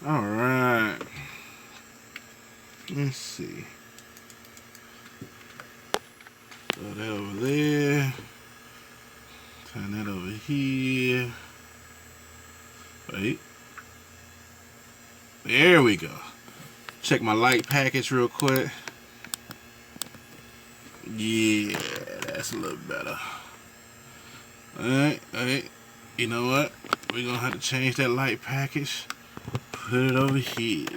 All right. Let's see. Throw that over there. Turn that over here. Wait. There we go. Check my light package real quick. Yeah, that's a little better. Alright. You know what? We're gonna have to change that light package. Put it over here.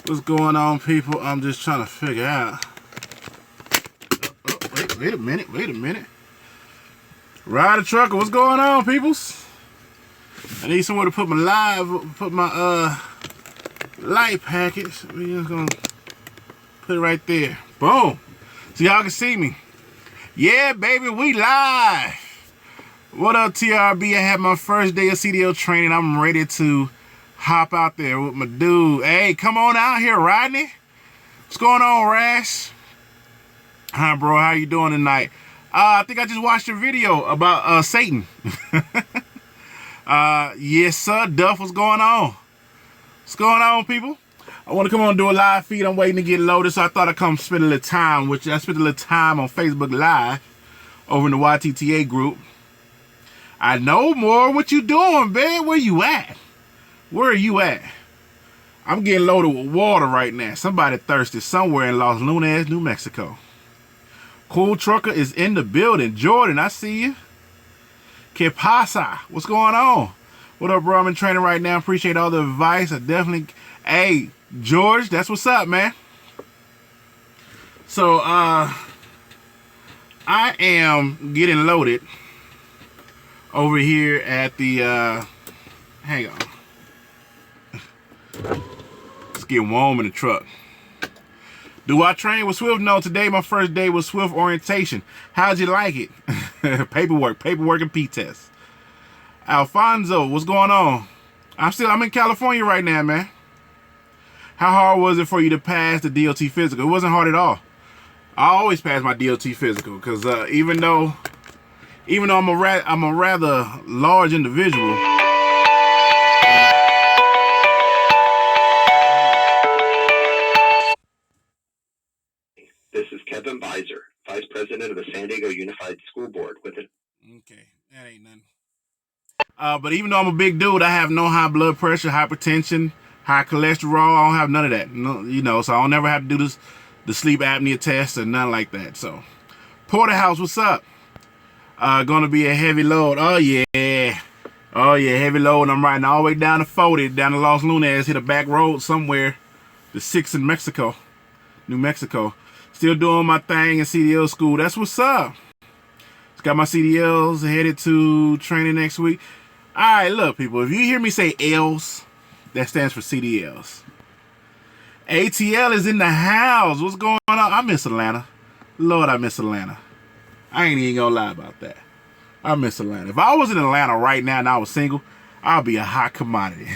What's going on, people? I'm just trying to figure out. Wait a minute. Rider Trucker, what's going on, peoples? I need somewhere to put my light package. We're just gonna put it right there. Boom. So y'all can see me. Yeah, baby, we live. What up, TRB? I had my first day of CDL training. I'm ready to hop out there with my dude. Hey, come on out here, Rodney. What's going on, Rash? Hi, bro. How you doing tonight? I think I just watched your video about Satan. Yes, sir. Duff, what's going on? What's going on, people? I want to come on and do a live feed. I'm waiting to get loaded, so I thought I'd come spend a little time, which I spent a little time on Facebook Live over in the YTTA group. I know more. What you doing, man? Where you at? Where are you at? I'm getting loaded with water right now. Somebody thirsty somewhere in Los Lunas, New Mexico. Cool Trucker is in the building. Jordan, I see you. Que pasa? What's going on? What up, bro? I'm in training right now. Appreciate all the advice. I definitely... Hey, George, that's what's up, man. So, I am getting loaded over here at the, hang on. It's getting warm in the truck. Do I train with Swift? No, today my first day was Swift orientation. How'd you like it? Paperwork and P-test. Alfonso, what's going on? I'm in California right now, man. How hard was it for you to pass the DOT physical? It wasn't hard at all. I always pass my DOT physical because even though I'm a rather large individual. This is Kevin Beiser, Vice President of the San Diego Unified School Board with it. Okay, that ain't nothing. But even though I'm a big dude, I have no high blood pressure, hypertension, high cholesterol. I don't have none of that. No, so I'll never have to do the sleep apnea test or nothing like that. So, Porterhouse, what's up? Gonna be a heavy load. Oh yeah, heavy load. I'm riding all the way down to 40, down to Los Lunas, hit a back road somewhere. The 6 in Mexico, New Mexico. Still doing my thing in CDL school. That's what's up. Got my CDLs headed to training next week. All right, look, people. If you hear me say L's, that stands for CDLs. ATL is in the house. What's going on? I miss Atlanta. Lord, I miss Atlanta. I ain't even gonna lie about that. I miss Atlanta. If I was in Atlanta right now and I was single, I'd be a hot commodity.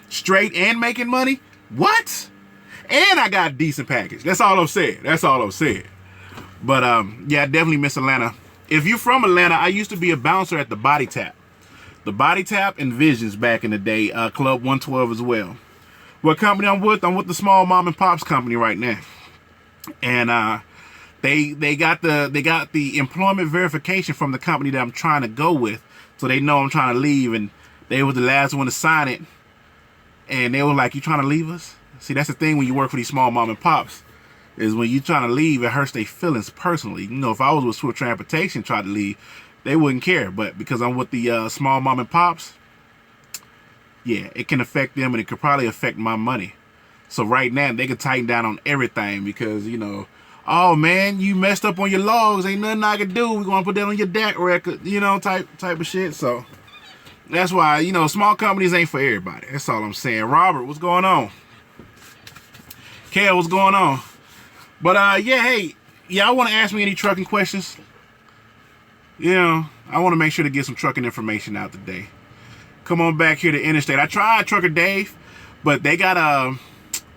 Straight and making money? What? And I got a decent package. That's all I'm saying. But yeah, I definitely miss Atlanta. If you're from Atlanta, I used to be a bouncer at the Body Tap. The Body Tap and Visions back in the day, Club 112 as well. What company I'm with? I'm with the small mom and pops company right now. And they got the employment verification from the company that I'm trying to go with. So they know I'm trying to leave, and they were the last one to sign it. And they were like, "You trying to leave us?" See, that's the thing when you work for these small mom and pops. Is when you trying to leave, it hurts their feelings personally. You know, if I was with Swift Transportation trying to leave, they wouldn't care. But because I'm with the small mom and pops, yeah, it can affect them, and it could probably affect my money. So right now, they can tighten down on everything because, you know, oh man, you messed up on your logs. Ain't nothing I can do. We're going to put that on your DAC record, you know, type of shit. So that's why, you know, small companies ain't for everybody. That's all I'm saying. Robert, what's going on? Kale, what's going on? But, yeah, hey, y'all want to ask me any trucking questions? You know, I want to make sure to get some trucking information out today. Come on back here to Interstate. I tried Trucker Dave, but they got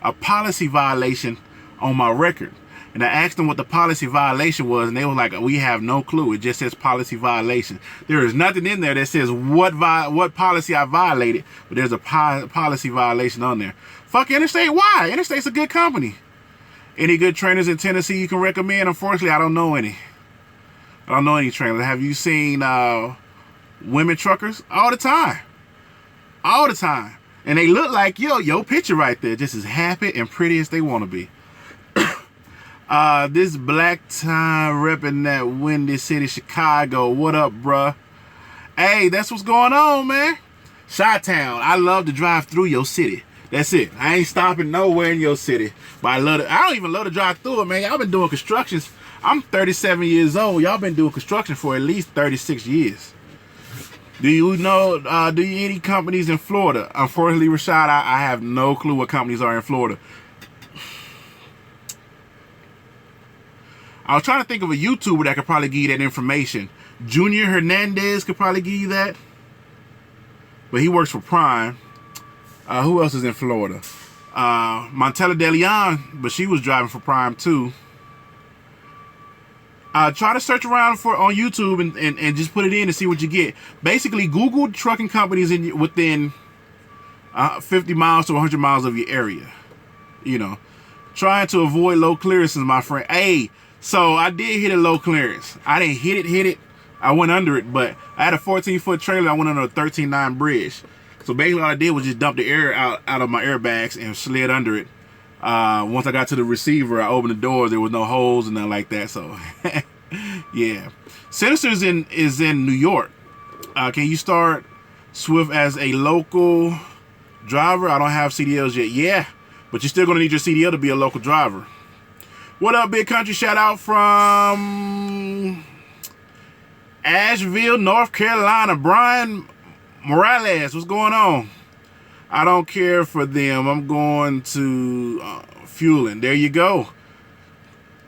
a policy violation on my record. And I asked them what the policy violation was, and they were like, "We have no clue. It just says policy violation. There is nothing in there that says what policy I violated, but there's a policy violation on there." Fuck Interstate. Why? Interstate's a good company. Any good trainers in Tennessee you can recommend? Unfortunately, I don't know any. I don't know any trainers. Have you seen women truckers? All the time. All the time. And they look like your picture right there, just as happy and pretty as they want to be. This black time repping that Windy City, Chicago. What up, bruh? Hey, that's what's going on, man. Chi-Town. I love to drive through your city. That's it. I ain't stopping nowhere in your city. But I don't even love to drive through it, man. Y'all been doing constructions. I'm 37 years old. Y'all been doing construction for at least 36 years. Do you know, do you any companies in Florida? Unfortunately, Rashad, I have no clue what companies are in Florida. I was trying to think of a YouTuber that could probably give you that information. Junior Hernandez could probably give you that. But he works for Prime. Who else is in Florida? Montella De Leon, but she was driving for Prime too. Try to search around on YouTube and just put it in and see what you get. Basically, Google trucking companies within 50 miles to 100 miles of your area. You know, trying to avoid low clearances, my friend. Hey, so I did hit a low clearance. I didn't hit it. I went under it, but I had a 14-foot trailer. I went under a 13.9 bridge. So basically, all I did was just dump the air out of my airbags and slid under it. Once I got to the receiver, I opened the doors. There was no holes and nothing like that. So, yeah. Sinister's is in New York. Can you start Swift as a local driver? I don't have CDLs yet. Yeah, but you're still going to need your CDL to be a local driver. What up, Big Country? Shout out from Asheville, North Carolina. Brian Morales, what's going on? I don't care for them. I'm going to fueling. There you go.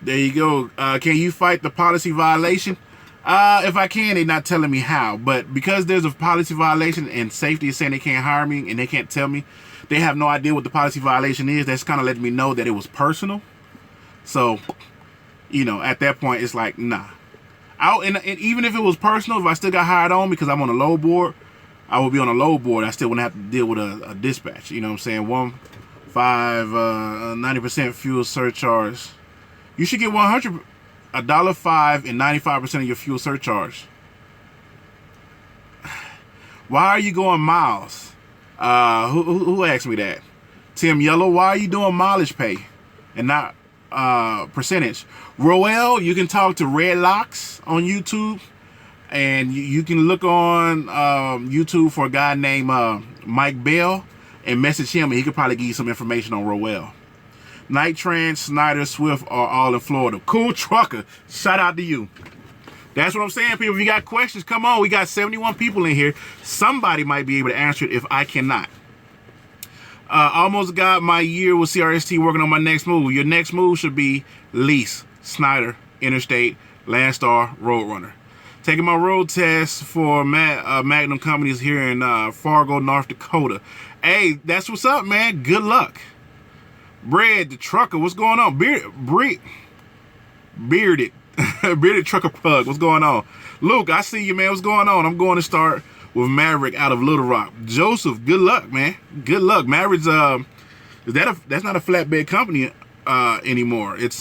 There you go. Can you fight the policy violation? If I can, they're not telling me how. But because there's a policy violation and safety is saying they can't hire me and they can't tell me, they have no idea what the policy violation is. That's kind of letting me know that it was personal. So, you know, at that point, it's like, nah. And even if it was personal, if I still got hired on because I'm on a low board, I would be on a low board. I still wouldn't have to deal with a dispatch. You know what I'm saying? 90% fuel surcharge. You should get $105 and 95% of your fuel surcharge. Why are you going miles? Who asked me that? Tim Yellow, why are you doing mileage pay and not percentage? Roel, you can talk to Red Locks on YouTube. And you can look on YouTube for a guy named Mike Bell and message him, and he could probably give you some information on Roel. Night Trans, Snyder, Swift are all in Florida. Cool Trucker, shout out to you. That's what I'm saying, people. If you got questions, come on. We got 71 people in here. Somebody might be able to answer it if I cannot. Almost got my year with CRST working on my next move. Your next move should be Lease, Snyder, Interstate, Landstar, Roadrunner. Taking my road test for Magnum companies here in Fargo, North Dakota. Hey, that's what's up, man. Good luck. Bread, the trucker, what's going on? Bearded trucker plug, what's going on? Luke, I see you, man. What's going on? I'm going to start with Maverick out of Little Rock. Joseph, good luck, man. Good luck. Maverick's that's not a flatbed company anymore. It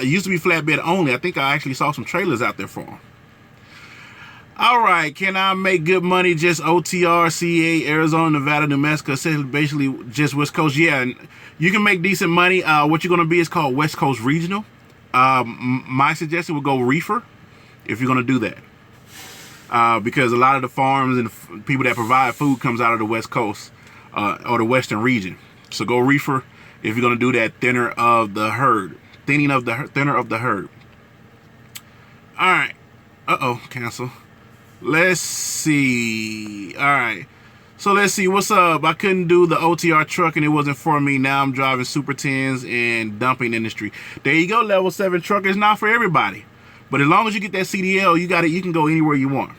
used to be flatbed only. I think I actually saw some trailers out there for them. All right, can I make good money just OTR, CA, Arizona, Nevada, New Mexico, basically just West Coast? Yeah, you can make decent money. What you're going to be is called West Coast Regional. My suggestion would go reefer if you're going to do that. Because a lot of the farms and the people that provide food comes out of the West Coast or the Western region. So go reefer if you're going to do that thinner of the herd. Thinner of the herd. All right. Cancel. Let's see. All right. So let's see. What's up? I couldn't do the OTR truck and it wasn't for me. Now I'm driving Super 10s and dumping industry. There you go. Level 7 truck is not for everybody. But as long as you get that CDL, you got it. You can go anywhere you want.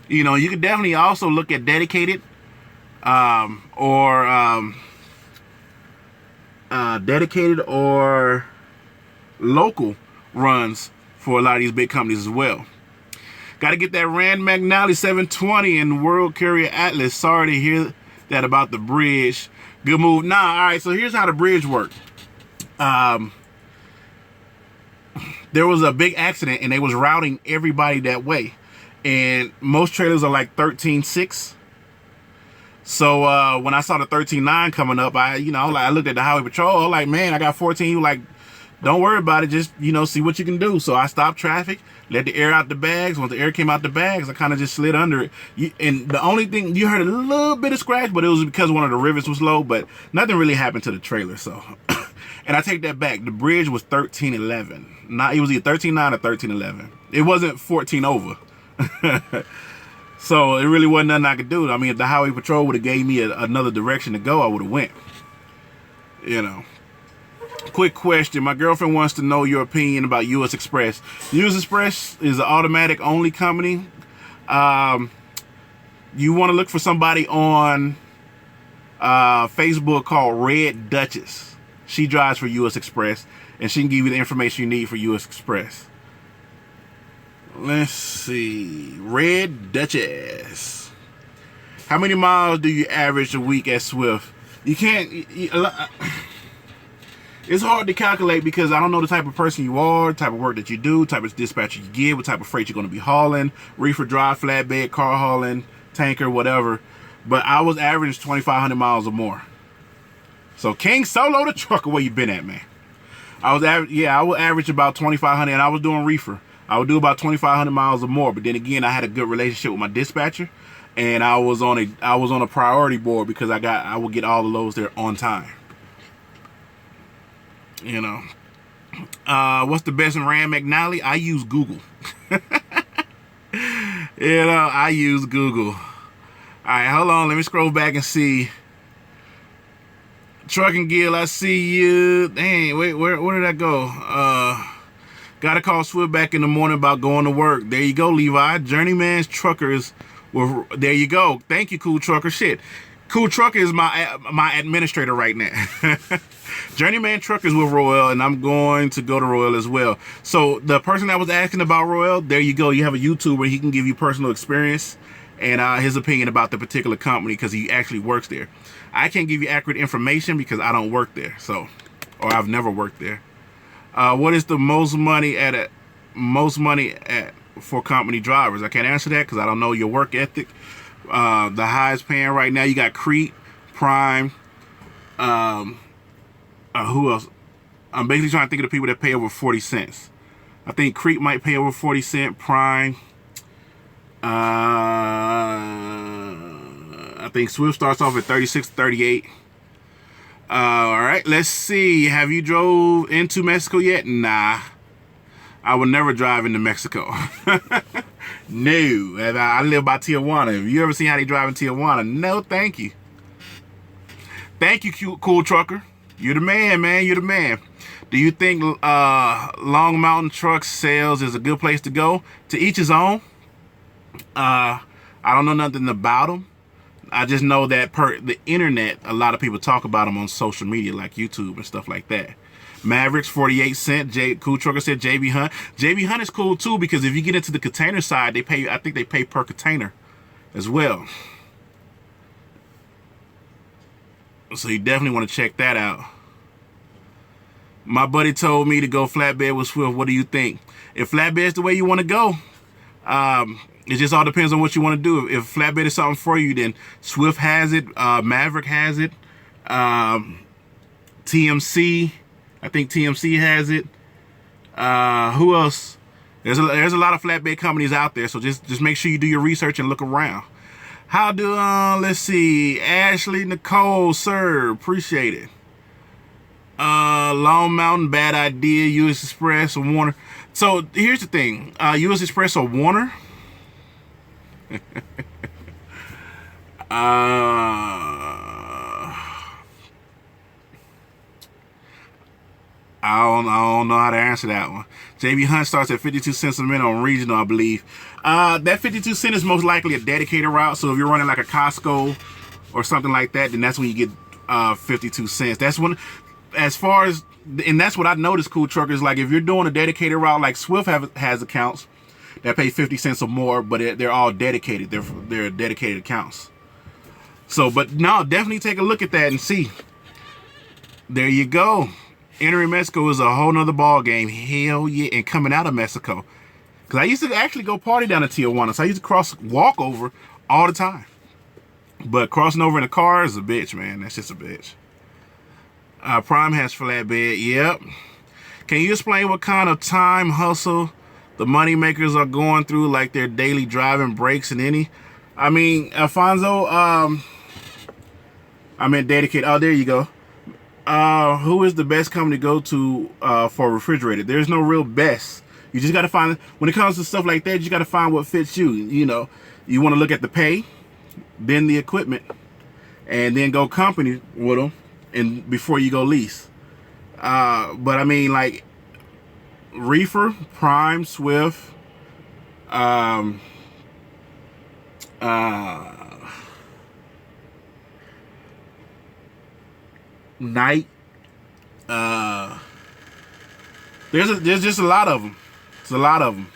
You know, you can definitely also look at dedicated or local runs for a lot of these big companies as well. Got to get that Rand McNally 720 and World Carrier Atlas. Sorry to hear that about the bridge. Good move. Nah, all right, so here's how the bridge worked. There was a big accident, and they was routing everybody that way. And most trailers are like 13.6. So when I saw the 13.9 coming up, I looked at the highway patrol. I was like, man, I got 14. He was like, don't worry about it. Just, see what you can do. So I stopped traffic, let the air out the bags. Once the air came out the bags, I kind of just slid under it. And the only thing, you heard a little bit of scratch, but it was because one of the rivets was low, but nothing really happened to the trailer. So, and I take that back. The bridge was 13.11. It was either 13.9 or 13.11. It wasn't 14 over. So it really wasn't nothing I could do. I mean, if the highway patrol would have gave me another direction to go, I would have went. Quick question. My girlfriend wants to know your opinion about U.S. Express. U.S. Express is an automatic only company. You want to look for somebody on Facebook called Red Duchess. She drives for U.S. Express, and she can give you the information you need for U.S. Express. Let's see. Red Duchess. How many miles do you average a week at Swift? You can't... It's hard to calculate because I don't know the type of person you are, the type of work that you do, type of dispatcher you get, what type of freight you're going to be hauling, reefer, dry, flatbed, car hauling, tanker, whatever. But I was averaging 2,500 miles or more. So King Solo the trucker, where you been at, man? I would average about 2,500, and I was doing reefer. I would do about 2,500 miles or more. But then again, I had a good relationship with my dispatcher, and I was on a priority board because I would get all the loads there on time. What's the best in Rand McNally? I use Google. I use Google. All right, hold on. Let me scroll back and see. Trucking Gill, I see you. Dang, wait, where did I go? Gotta call Swift back in the morning about going to work. There you go, Levi. Journeyman's Truckers. There you go. Thank you, Cool Trucker. Shit. Cool Trucker is my administrator right now. Journeyman Truckers with Royal, and I'm going to go to Royal as well. So the person that was asking about Royal, there you go. You have a YouTuber. He can give you personal experience and his opinion about the particular company because he actually works there. I can't give you accurate information because I don't work there, or I've never worked there. What is the most money for company drivers? I can't answer that because I don't know your work ethic. The highest paying right now, you got Crete, Prime. Who else? I'm basically trying to think of the people that pay over 40 cents. I think Crete might pay over 40 cents. Prime. I think Swift starts off at 36, 38. All right, let's see. Have you drove into Mexico yet? Nah. I would never drive into Mexico. No. I live by Tijuana. Have you ever seen how they drive in Tijuana? No, thank you. Thank you, Cool Trucker. You're the man, man. You're the man. Do you think Long Mountain Truck Sales is a good place to go? To each his own. I don't know nothing about them. I just know that per the internet, a lot of people talk about them on social media like YouTube and stuff like that. Mavericks, 48 cents. Cool Trucker said JB Hunt. JB Hunt is cool too because if you get into the container side, they pay. I think they pay per container as well. So you definitely want to check that out. My buddy told me to go flatbed with Swift. What do you think? If flatbed is the way you want to go, it just all depends on what you want to do. If flatbed is something for you, then Swift has it. Maverick has it. TMC, I think TMC has it. Who else? There's a lot of flatbed companies out there. So just make sure you do your research and look around. How do, let's see, Ashley Nicole, sir, appreciate it. Long Mountain, bad idea, U.S. Express or Warner. So here's the thing, U.S. Express or Warner. I don't know how to answer that one. JB Hunt starts at 52 cents a minute on regional, I believe. That 52 cents is most likely a dedicated route. So if you're running like a Costco or something like that, then that's when you get 52 cents. That's when, as far as and that's what I noticed, cool truckers. Like if you're doing a dedicated route, like Swift has accounts that pay 50 cents or more, but they're all dedicated. They're dedicated accounts. So, but no, definitely take a look at that and see. There you go. Entering Mexico is a whole nother ball game. Hell yeah. And coming out of Mexico. Because I used to actually go party down in Tijuana. So I used to walk over all the time. But crossing over in a car is a bitch, man. That's just a bitch. Prime has flatbed. Yep. Can you explain what kind of time hustle the money makers are going through, like their daily driving breaks and any? I mean, Alfonso, I meant dedicated. Oh, there you go. Who is the best company to go to for a refrigerator? There's no real best. You just got to find, when it comes to stuff like that, you got to find what fits you. You know, you want to look at the pay, then the equipment, and then go company with them, and before you go lease. But I mean, like Reefer, Prime, Swift, Night. There's just a lot of them. It's a lot of them.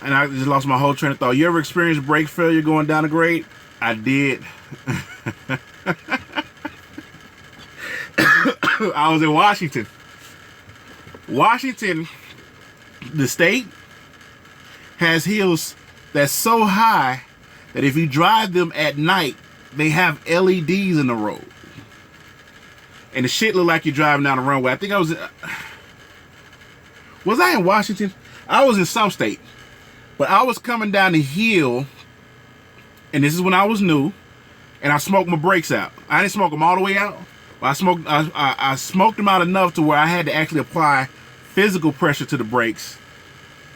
And I just lost my whole train of thought. You ever experienced brake failure going down a grade? I did. I was in Washington. Washington, the state, has hills that's so high that if you drive them at night, they have LEDs in the road. And the shit look like you're driving down the runway. I think I was I in Washington? I was in some state. But I was coming down the hill, and this is when I was new, and I smoked my brakes out. I didn't smoke them all the way out. But I smoked them out enough to where I had to actually apply physical pressure to the brakes.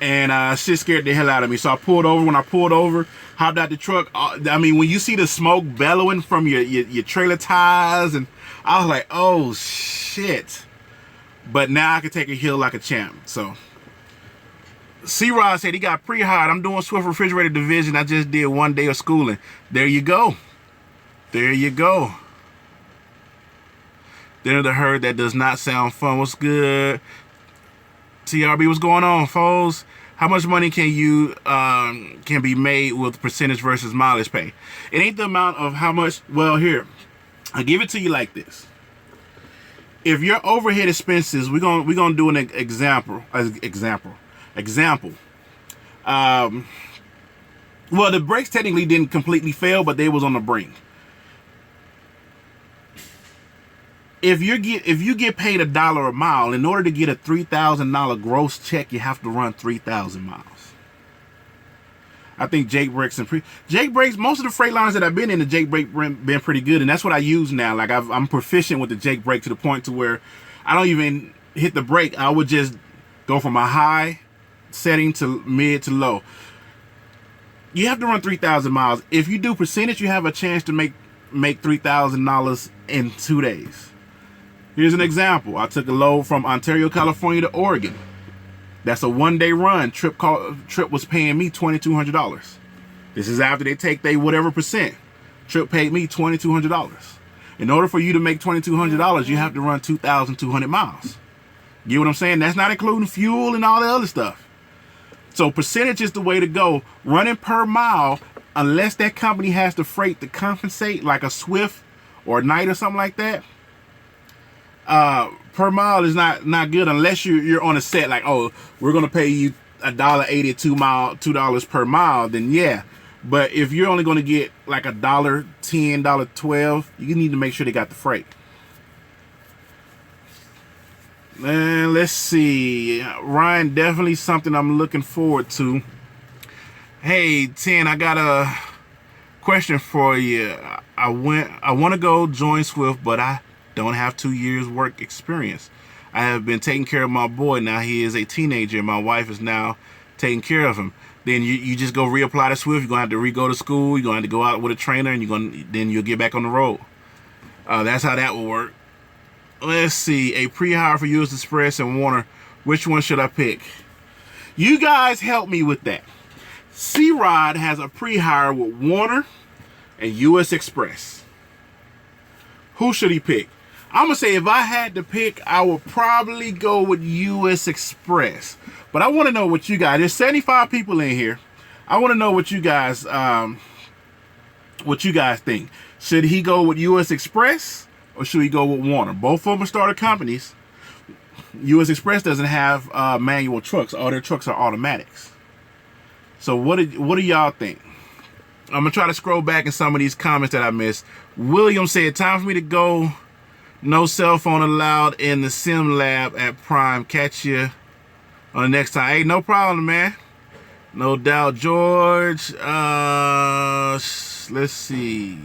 And shit scared the hell out of me. So I pulled over. When I pulled over, hopped out the truck. I mean, when you see the smoke bellowing from your trailer tires, and I was like, oh shit. But now I can take a hill like a champ. So C-Rod said he got pre-hired. I'm doing Swift Refrigerator Division. I just did 1 day of schooling. There you go. There you go. Dinner the herd, that does not sound fun. What's good? TRB, what's going on, foes? How much money can be made with percentage versus mileage pay? It ain't the amount of how much. Well, here, I give it to you like this. If your overhead expenses, we're gonna do an example. Well, the brakes technically didn't completely fail, but they was on the brink. If you get paid $1 a mile, in order to get a $3,000 gross check, you have to run 3,000 miles. I think Jake Brakes most of the freight lines that I've been in, the Jake Brake been pretty good, and that's what I use now. Like I'm proficient with the Jake Brake to the point to where I don't even hit the brake. I would just go from a high setting to mid to low. You have to run 3,000 miles. If you do percentage, you have a chance to make $3,000 in 2 days. Here's an example. I took a load from Ontario, California to Oregon. That's a 1 day run. Trip was paying me $2,200. This is after they take they whatever percent. Trip paid me $2,200. In order for you to make $2,200, you have to run 2,200 miles. Get what I'm saying? That's not including fuel and all the other stuff. So percentage is the way to go. Running per mile, unless that company has the freight to compensate, like a Swift or a Knight or something like that. Per mile is not good unless you're on a set like, oh, we're gonna pay you $1.80 $2 per mile, then yeah. But if you're only gonna get like $1.10, $1.12, you need to make sure they got the freight. And let's see, Ryan, definitely something I'm looking forward to. Hey, 10, I got a question for you. I want to go join Swift, but I don't have 2 years work experience. I have been taking care of my boy. Now he is a teenager. My wife is now taking care of him. Then you just go reapply to Swift. You're gonna have to re-go to school. You're gonna have to go out with a trainer, and then you'll get back on the road. That's how that will work. Let's see, a pre-hire for US Express and Warner. Which one should I pick? You guys help me with that. C-Rod has a pre-hire with Warner and US Express. Who should he pick? I'm gonna say if I had to pick, I would probably go with U.S. Express. But I want to know what you guys. There's 75 people in here. I want to know what you guys think. Should he go with U.S. Express or should he go with Warner? Both of them are starter companies. U.S. Express doesn't have manual trucks. All their trucks are automatics. So what do y'all think? I'm gonna try to scroll back in some of these comments that I missed. William said, "Time for me to go. No cell phone allowed in the sim lab at Prime. Catch you on the next time." Hey, no problem, man. No doubt, George. Let's see.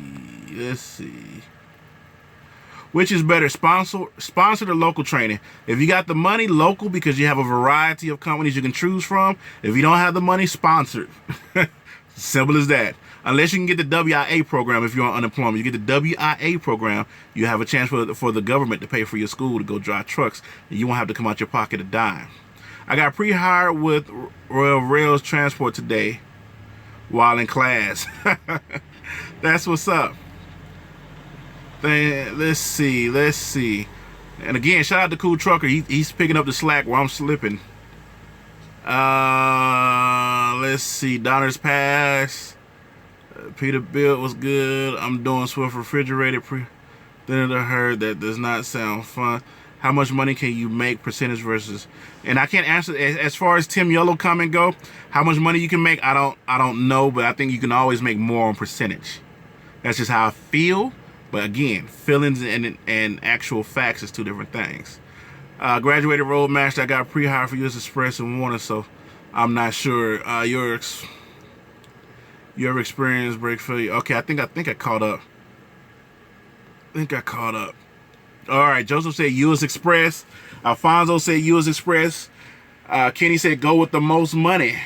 Which is better, sponsored or local training? If you got the money, local, because you have a variety of companies you can choose from. If you don't have the money, sponsored. Simple as that. Unless you can get the WIA program if you're on unemployment. You get the WIA program, you have a chance for the government to pay for your school to go drive trucks, and you won't have to come out your pocket a dime. I got pre-hired with Royal Rails Transport today while in class. That's what's up. Let's see. And again, shout out to Cool Trucker. He's picking up the slack where I'm slipping. Let's see. Donner's Pass. Peterbilt was good. I'm doing Swift refrigerated. Then I heard that does not sound fun. How much money can you make percentage versus? And I can't answer as far as Tim Yellow comment go. How much money you can make? I don't know, but I think you can always make more on percentage. That's just how I feel. But again, feelings and actual facts is two different things. Graduated Roadmaster. I got pre-hired for US Express and Warner, so I'm not sure. Your experience break for you. Okay, I think I caught up. All right, Joseph said US Express. Alfonso said US Express. Kenny said go with the most money.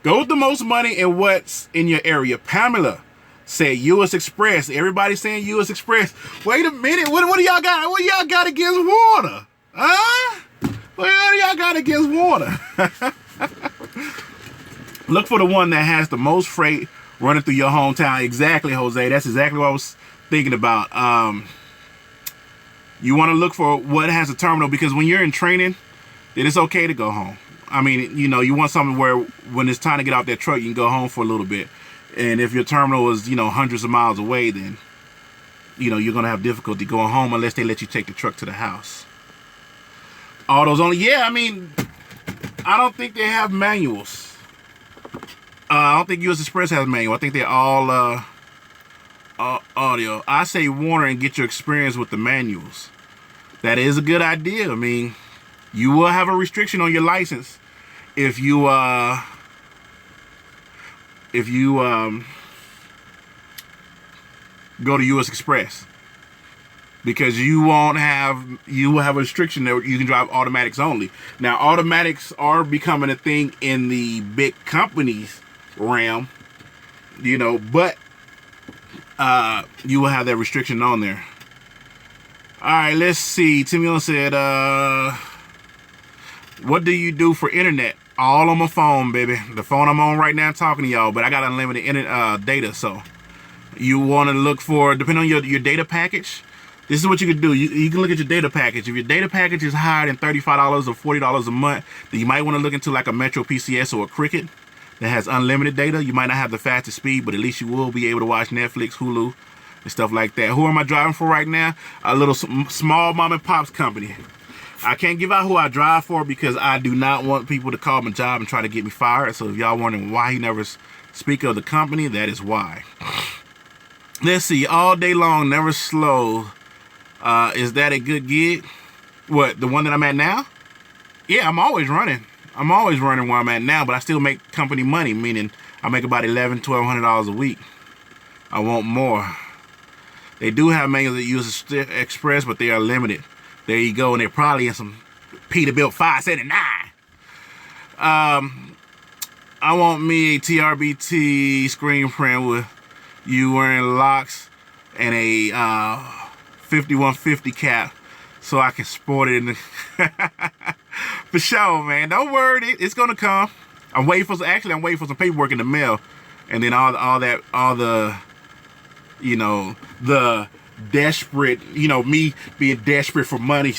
Go with the most money and what's in your area. Pamela said U.S. Express. Everybody saying U.S. Express. Wait a minute. What do y'all got? What do y'all got against Warner? Huh? What do y'all got against Warner? Look for the one that has the most freight running through your hometown. Exactly, Jose. That's exactly what I was thinking about. You want to look for what has a terminal, because when you're in training, then it's okay to go home. I mean, you want something where when it's time to get out that truck, you can go home for a little bit. And if your terminal is, hundreds of miles away, then, you're going to have difficulty going home unless they let you take the truck to the house. Autos only. Yeah, I mean, I don't think they have manuals. I don't think U.S. Express has manual. I think they're all audio. I say Warner and get your experience with the manuals. That is a good idea. I mean, you will have a restriction on your license if you go to U.S. Express, because you will have a restriction that you can drive automatics only. Now, automatics are becoming a thing in the big companies realm, but you will have that restriction on there. All right, let's see. Tim Young said, what do you do for internet? All on my phone, baby. The phone I'm on right now talking to y'all, but I got unlimited data, so you want to look for, depending on your data package, this is what you can do. You can look at your data package. If your data package is higher than $35 or $40 a month, then you might want to look into like a Metro PCS or a Cricket that has unlimited data. You might not have the fastest speed, but at least you will be able to watch Netflix, Hulu, and stuff like that. Who am I driving for right now? A little small mom and pops company. I can't give out who I drive for because I do not want people to call my job and try to get me fired. So if y'all wondering why he never speak of the company, that is why. Let's see. All day long, never slow. Is that a good gig? What, the one that I'm at now? Yeah, I'm always running. I'm always running where I'm at now, but I still make company money, meaning I make about $1,200 a week. I want more. They do have manuals that use Express, but they are limited. There you go, and they're probably in some Peterbilt 579. I want me a TRBT screen print with you wearing locks and a 5150 cap so I can sport it in the for sure, man. Don't worry, it's gonna come. I'm waiting for some paperwork in the mail, and then all the desperate, me being desperate for money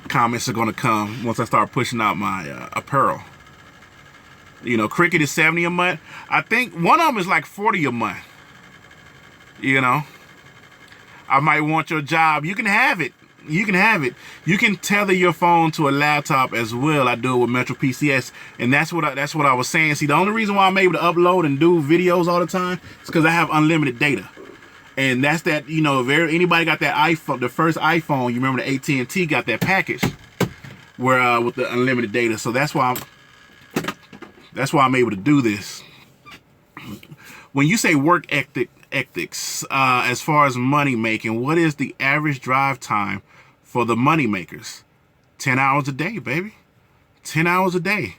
comments are gonna come once I start pushing out my apparel. Cricket is 70 a month. I think one of them is like 40 a month. I might want your job. You can have it. You can tether your phone to a laptop as well. I do it with Metro PCS, and that's what I was saying. See, the only reason why I'm able to upload and do videos all the time is because I have unlimited data. And that's that, if anybody got that iPhone, the first iPhone, you remember the AT&T got that package where with the unlimited data. So that's why I'm able to do this. When you say work ethics, as far as money making, what is the average drive time for the money makers? 10 hours a day, baby. 10 hours a day.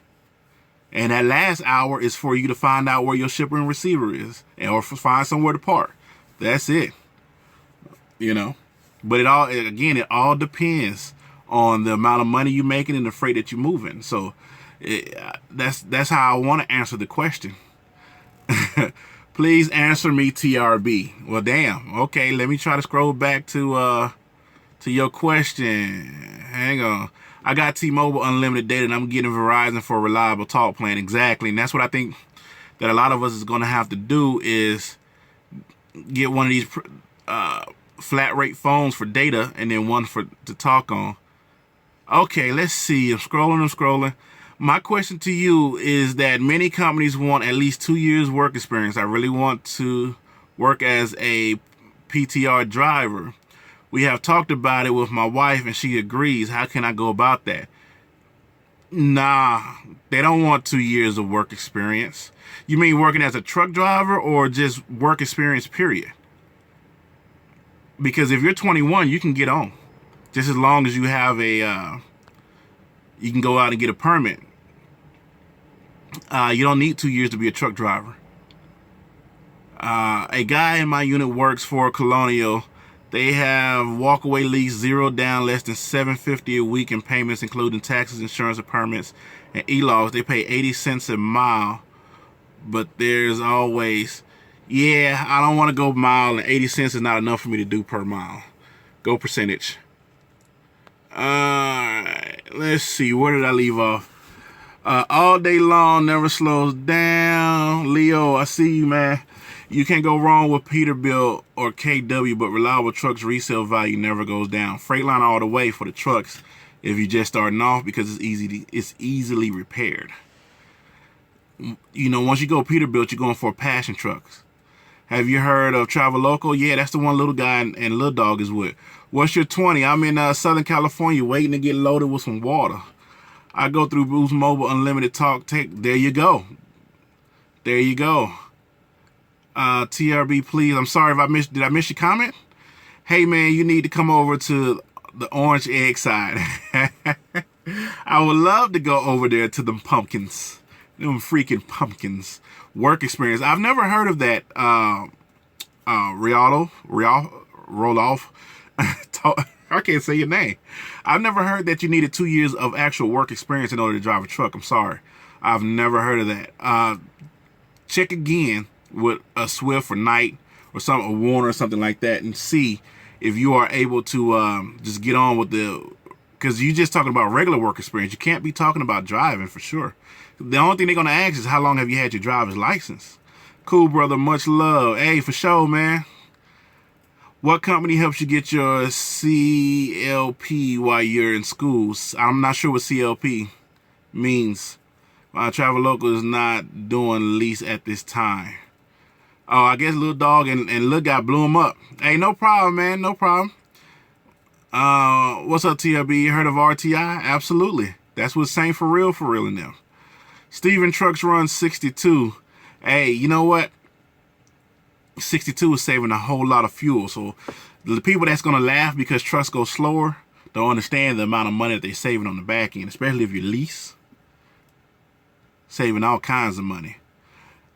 And that last hour is for you to find out where your shipper and receiver is, or find somewhere to park. That's it. But it all depends on the amount of money you're making and the freight that you're moving. So that's how I want to answer the question. Please answer me, TRB. Well, damn. Okay, let me try to scroll back to your question. Hang on. I got T-Mobile unlimited data, and I'm getting Verizon for a reliable talk plan. Exactly, and that's what I think that a lot of us is going to have to do is get one of these flat rate phones for data, and then one to talk on. Okay, let's see. I'm scrolling. My question to you is that many companies want at least 2 years work experience. I really want to work as a PTR driver. We have talked about it with my wife and she agrees. How can I go about that? Nah, they don't want 2 years of work experience. You mean working as a truck driver or just work experience, period? Because if you're 21, you can get on. Just as long as you have you can go out and get a permit. You don't need 2 years to be a truck driver. A guy in my unit works for Colonial. They have walkaway lease, 0 down, less than $750 a week in payments, including taxes, insurance, and permits, and e-logs. They pay 80 cents a mile, but there's always, I don't want to go mile, and 80 cents is not enough for me to do per mile. Go percentage. Let's see, where did I leave off? All day long, never slows down. Leo, I see you, man. You can't go wrong with Peterbilt or KW, but reliable trucks resale value never goes down. Freightliner all the way for the trucks if you're just starting off, because it's easily repaired. Once you go Peterbilt, you're going for passion trucks. Have you heard of Travel Local? Yeah, that's the one little guy and little dog is with. What's your 20? I'm in Southern California waiting to get loaded with some water. I go through Boost Mobile Unlimited Talk. There you go. TRB, please. I'm sorry if did I miss your comment? Hey, man, you need to come over to the orange egg side. I would love to go over there to them pumpkins. Them freaking pumpkins. Work experience. I've never heard of that. Roloff. I can't say your name. I've never heard that you needed 2 years of actual work experience in order to drive a truck. I'm sorry. I've never heard of that. Check again with a Swift or Knight or a Warner or something like that, and see if you are able to just get on with because you're just talking about regular work experience. You can't be talking about driving for sure. The only thing they're going to ask is how long have you had your driver's license? Cool, brother. Much love. Hey, for sure, man. What company helps you get your CLP while you're in school? I'm not sure what CLP means. Travel Local is not doing lease at this time. Oh, I guess little dog and little guy blew him up. Hey, no problem, man. No problem. What's up, TRB? You heard of RTI? Absolutely. That's what's saying for real in them. Steven Trucks run 62. Hey, you know what? 62 is saving a whole lot of fuel. So the people that's going to laugh because trucks go slower don't understand the amount of money that they're saving on the back end, especially if you lease. Saving all kinds of money.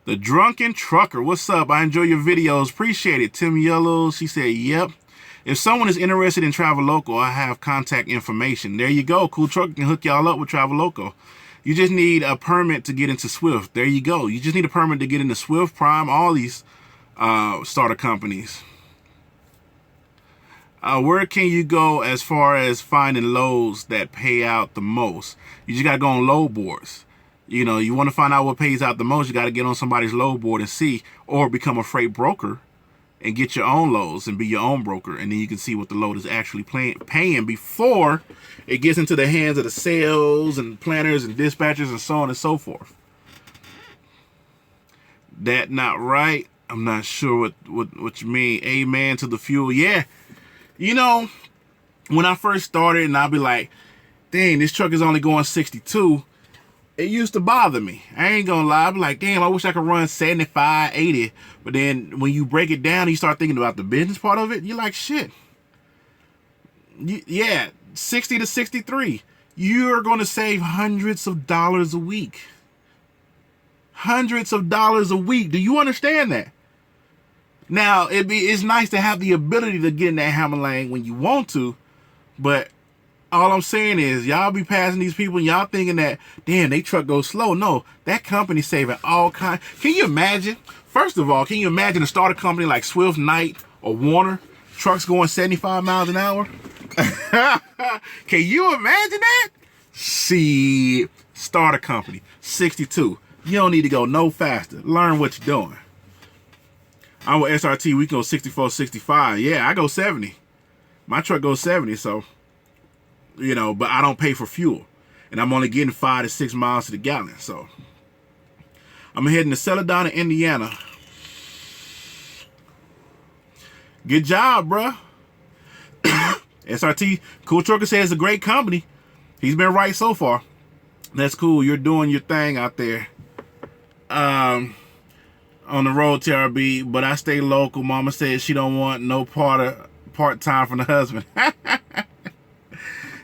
The Drunken Trucker, what's up? I enjoy your videos. Appreciate it. Tim Yellow, she said, yep. If someone is interested in Travel Local, I have contact information. There you go. Cool Truck can hook y'all up with Travel Local. You just need a permit to get into Swift. There you go. You just need a permit to get into Swift, Prime, all these starter companies. Where can you go as far as finding loads that pay out the most? You just gotta go on load boards. You know, you want to find out what pays out the most, you got to get on somebody's load board and see, or become a freight broker and get your own loads and be your own broker, and then you can see what the load is actually paying before it gets into the hands of the sales and planners and dispatchers and so on and so forth. That not right? I'm not sure what you mean. Amen to the fuel. Yeah. You know, when I first started and I'd be like, dang, this truck is only going 62. It used to bother me. I ain't gonna lie. I'd be like, damn, I wish I could run 75, 80. But then when you break it down and you start thinking about the business part of it, you're like, shit. Yeah, 60 to 63. You're going to save hundreds of dollars a week. Hundreds of dollars a week. Do you understand that? Now, it's nice to have the ability to get in that hammer lane when you want to, but all I'm saying is y'all be passing these people and y'all thinking that, damn, they truck goes slow. No, that company's saving all kinds. Can you imagine? First of all, can you imagine to start a company like Swift, Knight, or Warner? Trucks going 75 miles an hour? Can you imagine that? See, start a company, 62. You don't need to go no faster. Learn what you're doing. I'm with SRT, we go 64, 65. Yeah, I go 70. My truck goes 70, so, you know, but I don't pay for fuel. And I'm only getting 5 to 6 miles to the gallon, so. I'm heading to Celadona, Indiana. Good job, bruh. SRT, Cool Trucker says it's a great company. He's been right so far. That's cool. You're doing your thing out there. On the road, TRB, but I stay local. Mama said she don't want no part-time from the husband.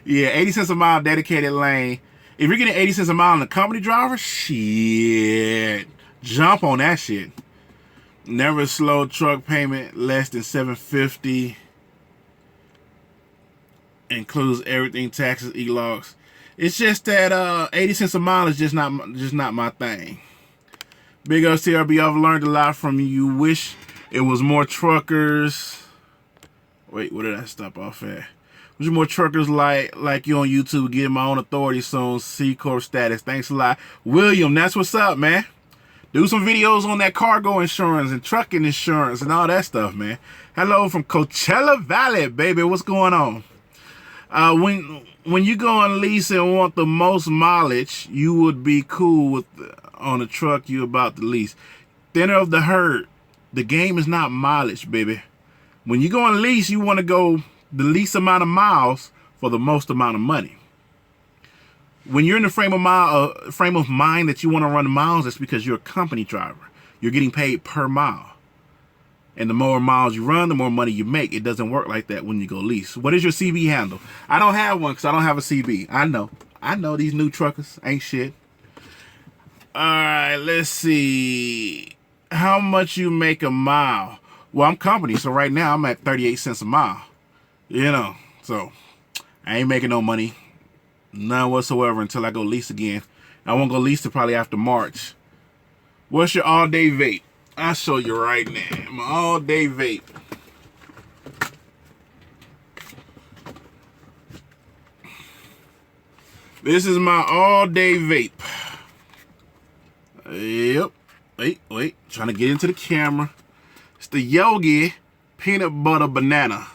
Yeah, 80 cents a mile dedicated lane. If you're getting 80 cents a mile on the company driver, shit. Jump on that shit. Never slow truck payment less than $750. Includes everything, taxes, e-logs. It's just that 80 cents a mile is just not my thing. Big ups TRB, I've learned a lot from you. You wish it was more truckers. Wait, what did I stop off at? Wish more truckers like you on YouTube, getting my own authority soon. C Corp status. Thanks a lot. William, that's what's up, man. Do some videos on that cargo insurance and trucking insurance and all that stuff, man. Hello from Coachella Valley, baby. What's going on? When you go on lease and want the most mileage, you would be cool with on the truck you about to lease. Thinner of the herd. The game is not mileage, baby. When you go on lease, you want to go the least amount of miles for the most amount of money. When you're in the frame of mind that you want to run the miles, that's because you're a company driver. You're getting paid per mile. And the more miles you run, the more money you make. It doesn't work like that when you go lease. What is your CB handle? I don't have one because I don't have a CB. I know these new truckers ain't shit. All right, let's see. How much you make a mile? Well, I'm company, so right now I'm at 38 cents a mile. You know, so I ain't making no money. None whatsoever until I go lease again. I won't go lease till probably after March. What's your all-day vape? I'll show you right now. My all-day vape. This is my all-day vape. Yep. Wait. Trying to get into the camera. It's the Yogi Peanut Butter Banana.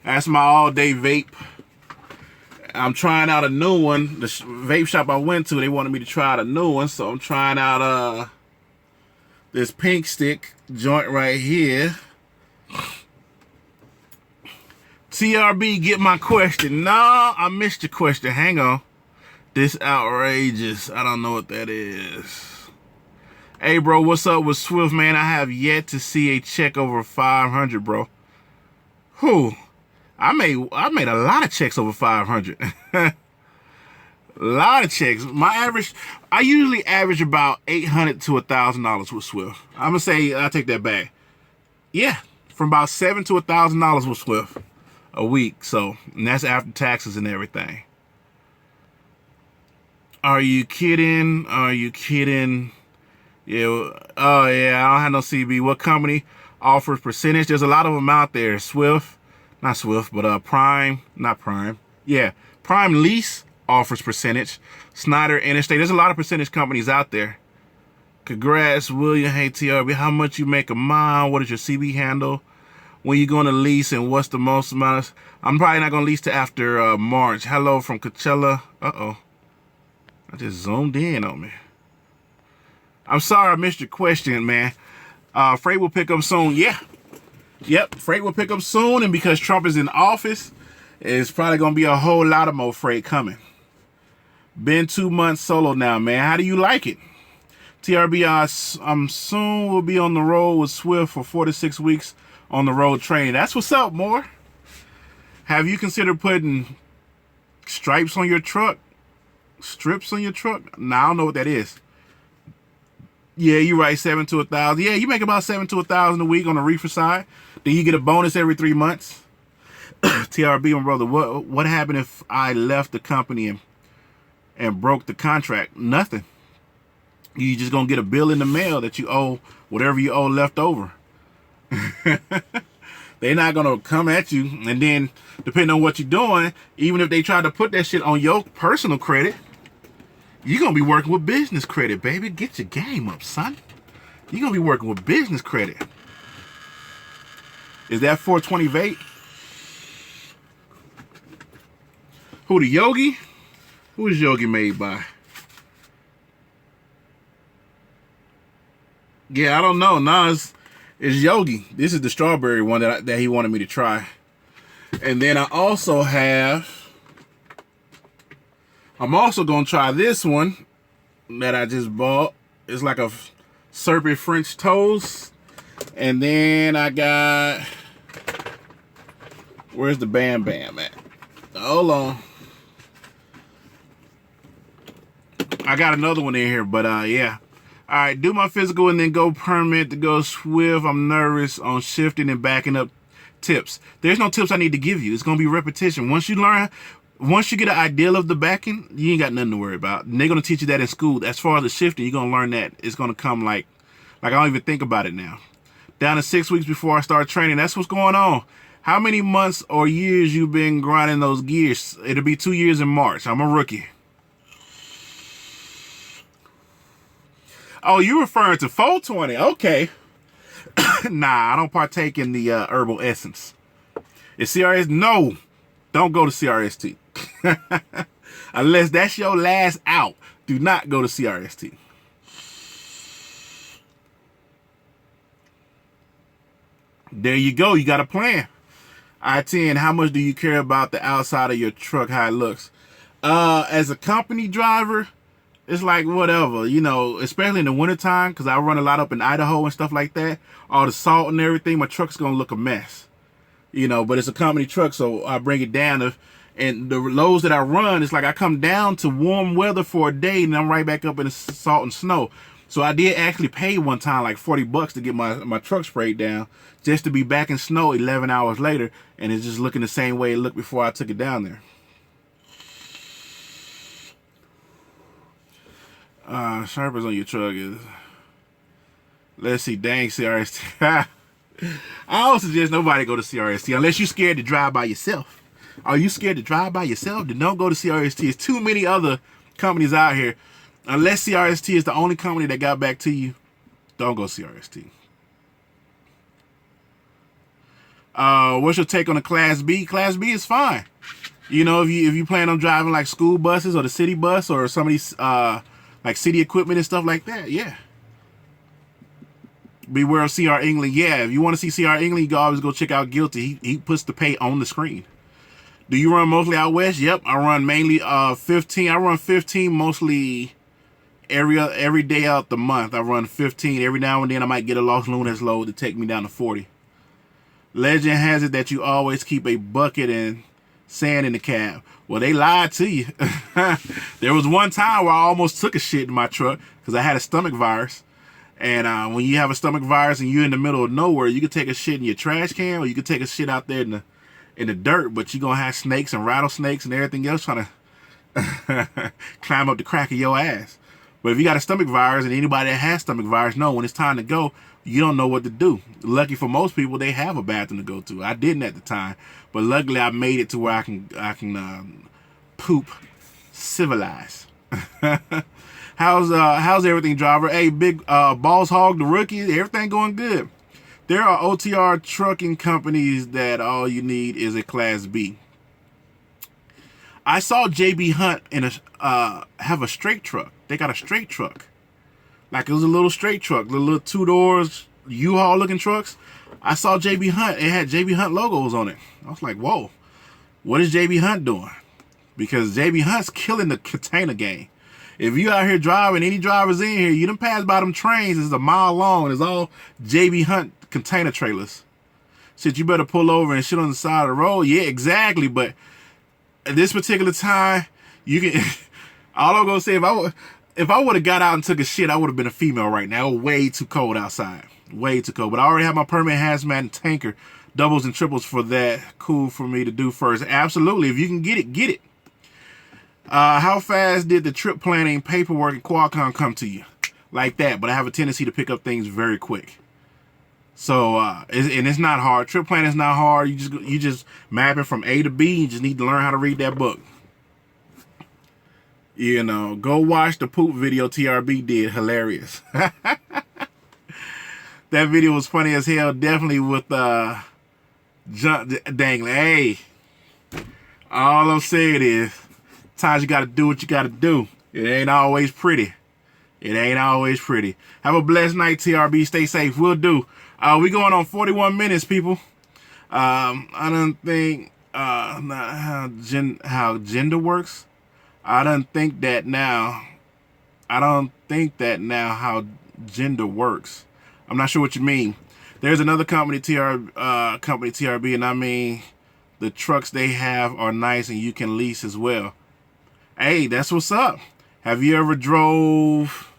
That's my all-day vape. I'm trying out a new one. The vape shop I went to, they wanted me to try out a new one, so I'm trying out this pink stick joint right here. TRB, get my question. No, I missed your question. Hang on. This outrageous. I don't know what that is. Hey, bro, what's up with Swift, man? I have yet to see a check over 500, bro. Who? I made a lot of checks over 500. A lot of checks. I usually average about $800 to $1,000 with Swift. I'm gonna say I'll take that back. Yeah, from about $700 to $1,000 with Swift a week. So, and that's after taxes and everything. Are you kidding? Are you kidding? Yeah. Oh yeah, I don't have no CB. What company? offers percentage. There's a lot of them out there. Prime Lease offers percentage. Snyder Interstate. There's a lot of percentage companies out there. Congrats, William. Hey, TRB, how much you make a mile? What is your CB handle? When you going to lease, and what's the most amount of... I'm probably not going to lease till after March. Hello from Coachella. Uh-oh. I just zoomed in on me. I'm sorry I missed your question, man. Freight will pick up soon. Yeah. Yep, freight will pick up soon, and because Trump is in office, it's probably going to be a whole lot of more freight coming. Been 2 months solo now, man. How do you like it? TRB, I'm soon will be on the road with Swift for 4 to 6 weeks on the road training. That's what's up, more. Have you considered putting stripes on your truck? Strips on your truck? Nah, I don't know what that is. Yeah, you're right, 7 to 1,000. Yeah, you make about 7 to 1,000 a week on the reefer side. Then you get a bonus every 3 months. TRB, my brother, what happened if I left the company and broke the contract? Nothing. You just gonna get a bill in the mail that you owe whatever you owe left over. They're not gonna come at you, and then depending on what you're doing, even if they try to put that shit on your personal credit, you're gonna be working with business credit, baby. Get your game up, son. You're gonna be working with business credit. Is that 420 vape? Who, the Yogi? Who is Yogi made by? Yeah, I don't know. Nah, it's Yogi. This is the strawberry one that he wanted me to try. And then I'm also going to try this one that I just bought. It's like a serpent French toast. And then I got... Where's the Bam Bam at? Hold on. I got another one in here, but yeah. All right, do my physical and then go permanent to go Swift. I'm nervous on shifting and backing up. Tips. There's no tips I need to give you. It's going to be repetition. Once you get an idea of the backing, you ain't got nothing to worry about. And they're going to teach you that in school. As far as the shifting, you're going to learn that. It's going to come like I don't even think about it now. Down to 6 weeks before I start training. That's what's going on. How many months or years you been grinding those gears? It'll be 2 years in March. I'm a rookie. Oh, you referring to 420? Okay. Nah, I don't partake in the herbal essence. Is CRS? No, don't go to CRST. Unless that's your last out. Do not go to CRST. There you go. You got a plan. I-10, how much do you care about the outside of your truck, how it looks? As a company driver, it's like whatever, you know, especially in the wintertime, because I run a lot up in Idaho and stuff like that. All the salt and everything, my truck's going to look a mess. You know, but it's a company truck, so I bring it down. And the loads that I run, it's like I come down to warm weather for a day, and I'm right back up in the salt and snow. So I did actually pay one time like $40 to get my truck sprayed down, just to be back in snow 11 hours later, and it's just looking the same way it looked before I took it down there. Sharpers on your truck is... Let's see, dang CRST. I don't suggest nobody go to CRST unless you're scared to drive by yourself. Are you scared to drive by yourself? Then don't go to CRST. There's too many other companies out here. Unless CRST is the only company that got back to you, don't go CRST. What's your take on the Class B? Class B is fine. You know, if you plan on driving like school buses or the city bus or some of these like city equipment and stuff like that, yeah. Beware of CR England. Yeah, if you want to see CR England, you can always go check out Guilty. He puts the pay on the screen. Do you run mostly out west? Yep, I run mainly 15. I run 15 mostly every day out the month. I run 15. Every now and then I might get a Los Lunas load to take me down to 40. Legend has it that you always keep a bucket and sand in the cab. Well, they lied to you. There was one time where I almost took a shit in my truck because I had a stomach virus. And when you have a stomach virus and you're in the middle of nowhere, you can take a shit in your trash can, or you can take a shit out there in the dirt, but you're going to have snakes and rattlesnakes and everything else trying to climb up the crack of your ass. But if you got a stomach virus, and anybody that has stomach virus know when it's time to go, you don't know what to do. Lucky for most people, they have a bathroom to go to. I didn't at the time, but luckily I made it to where I can poop civilized. How's everything, driver? Hey, big Balls Hog, the rookie, everything going good. There are OTR trucking companies that all you need is a Class B. I saw JB Hunt in have a straight truck. They got a straight truck. Like it was a little straight truck, the little 2 doors U-Haul looking trucks. I saw JB Hunt. It had JB Hunt logos on it. I was like, whoa, what is JB Hunt doing? Because JB Hunt's killing the container game. If you out here driving, any drivers in here, you done pass by them trains. It's a mile long. It's all JB Hunt container trailers. Shit, you better pull over and shit on the side of the road. Yeah, exactly. But at this particular time, you can. All I'm gonna say, if I would have got out and took a shit, I would have been a female right now. It was way too cold outside. Way too cold. But I already have my permit hazmat and tanker, doubles and triples for that. Cool for me to do first. Absolutely. If you can get it, get it. How fast did the trip planning, paperwork, and Qualcomm come to you? Like that. But I have a tendency to pick up things very quick. So, and it's not hard. Trip planning is not hard. You just mapping from A to B. You just need to learn how to read that book. You know, go watch the poop video TRB did. Hilarious. That video was funny as hell. Definitely with Dangling. Hey, all I'm saying is, times you got to do what you got to do. It ain't always pretty. It ain't always pretty. Have a blessed night, TRB. Stay safe. We'll do. We going on 41 minutes, people. I don't think how gender works. I don't think that now how gender works. I'm not sure what you mean. There's another company, TRB, and I mean the trucks they have are nice and you can lease as well. Hey, that's what's up. Have you ever drove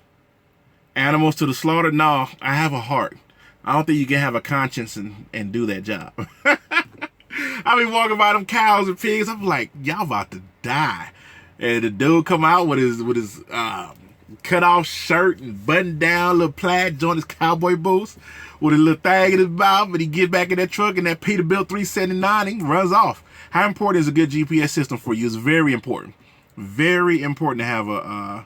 animals to the slaughter? No, I have a heart. I don't think you can have a conscience and do that job. I be walking by them cows and pigs. I'm like, y'all about to die. And the dude come out with his cut off shirt and button down little plaid joint, his cowboy boots with a little thing in his mouth, and he get back in that truck and that Peterbilt 379 and he runs off. How important is a good GPS system for you? It's very important. Very important to have a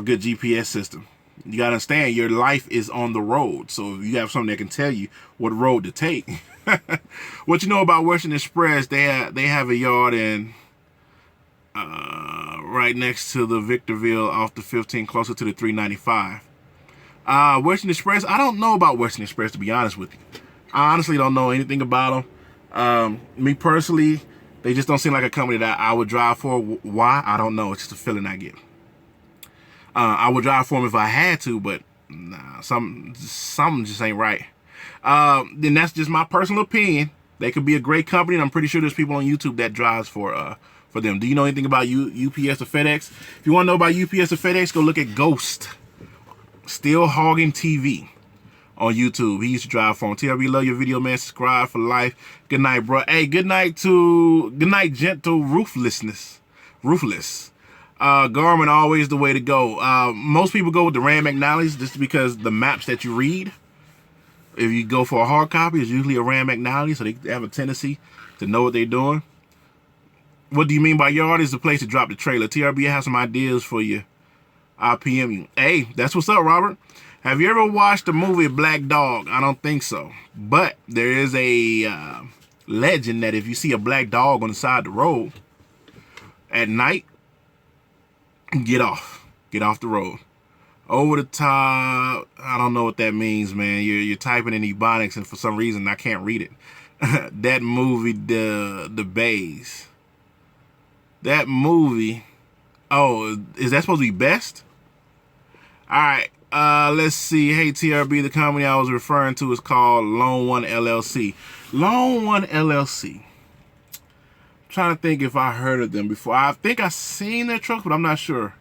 good GPS system. You gotta understand your life is on the road. So if you have something that can tell you what road to take. What you know about Western Express, they have a yard in right next to the Victorville off the 15, closer to the 395. Western Express, I don't know about Western Express, to be honest with you. I honestly don't know anything about them. Me personally, they just don't seem like a company that I would drive for. Why? I don't know. It's just a feeling I get. I would drive for them if I had to, but nah, something just ain't right. Then that's just my personal opinion. They could be a great company, and I'm pretty sure there's people on YouTube that drives for them. Do you know anything about UPS or FedEx? If you want to know about UPS or FedEx, go look at Ghost Still Hogging TV on YouTube. He used to drive for him. TRB, love your video, man. Subscribe for life. Good night, bro. Hey, good night, gentle ruthless. Garmin, always the way to go. Most people go with the Rand McNally's just because the maps that you read. If you go for a hard copy, it's usually a Rand McNally, so they have a tendency to know what they're doing. What do you mean by yard? Is the place to drop the trailer. TRB has some ideas for you. I'll PM you. Hey, that's what's up, Robert. Have you ever watched the movie Black Dog? I don't think so. But there is a legend that if you see a black dog on the side of the road at night, get off the road. Over the top, I don't know what that means, man. You're typing in Ebonics, and for some reason I can't read it. That movie, the Bays. That movie. Oh, is that supposed to be best? All right. Let's see. Hey, TRB, the company I was referring to is called Lone One LLC. Lone One LLC. I'm trying to think if I heard of them before. I think I've seen their truck, but I'm not sure.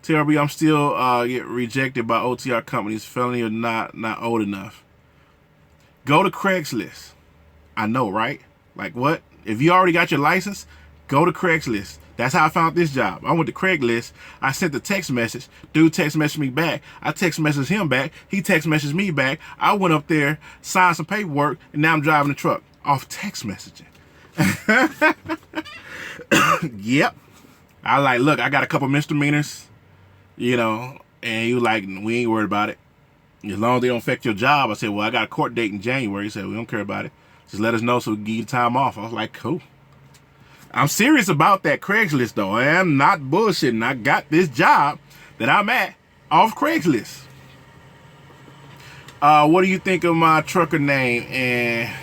TRB, I'm still get rejected by OTR companies. Felony or not old enough. Go to Craigslist. I know, right? Like what? If you already got your license, go to Craigslist. That's how I found this job. I went to Craigslist. I sent the text message. Dude text messaged me back. I text messaged him back. He text messaged me back. I went up there, signed some paperwork, and now I'm driving the truck off text messaging. Yep. I like, look, I got a couple misdemeanors, you know, and he was like, we ain't worried about it. As long as they don't affect your job. I said, well, I got a court date in January. He said, we don't care about it. Just let us know so we can give you time off. I was like, cool. I'm serious about that Craigslist, though. I am not bullshitting. I got this job that I'm at off Craigslist. What do you think of my trucker name? And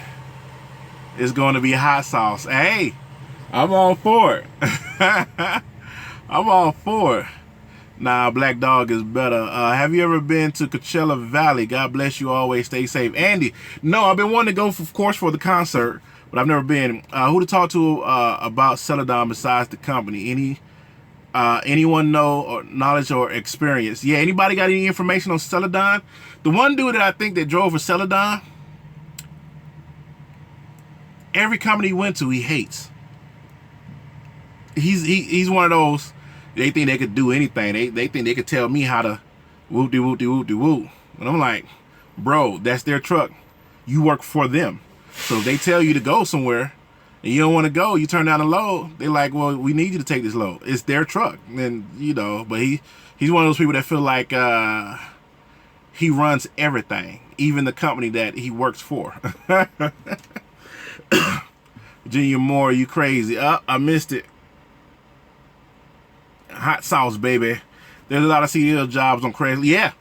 it's going to be hot sauce. Hey, I'm all for it. I'm all for it. Nah, Black Dog is better. Have you ever been to Coachella Valley? God bless you always. Stay safe. Andy, no, I've been wanting to go, of course, for the concert, but I've never been. Who to talk to about Celadon besides the company? Anyone know or knowledge or experience? Yeah, anybody got any information on Celadon? The one dude that I think that drove for Celadon, every company he went to, he hates. He's one of those. They think they could do anything. They think they could tell me how to whoop-de-whoop-de-whoop-de-whoop. And I'm like, bro, that's their truck. You work for them. So if they tell you to go somewhere and you don't want to go, you turn down the load, they're like, well, we need you to take this load. It's their truck. And, you know, but he's one of those people that feel like he runs everything, even the company that he works for. Virginia Moore, you crazy. I missed it. Hot sauce, baby. There's a lot of CDL jobs on Craigslist. Yeah.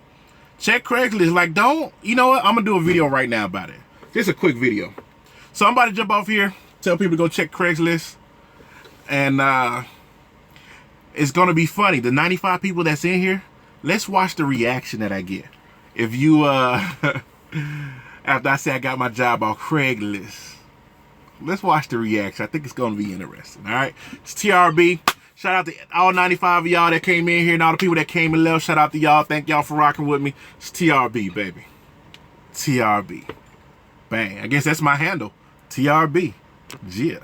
Check Craigslist. Like, don't. You know what? I'm going to do a video right now about it. Just a quick video. So I'm about to jump off here. Tell people to go check Craigslist. And it's going to be funny. The 95 people that's in here, let's watch the reaction that I get. If you, after I say I got my job on Craigslist, let's watch the reaction. I think it's going to be interesting. All right. It's TRB. Shout out to all 95 of y'all that came in here and all the people that came and left. Shout out to y'all. Thank y'all for rocking with me. It's TRB, baby. TRB. Bang. I guess that's my handle. TRB. Yeah.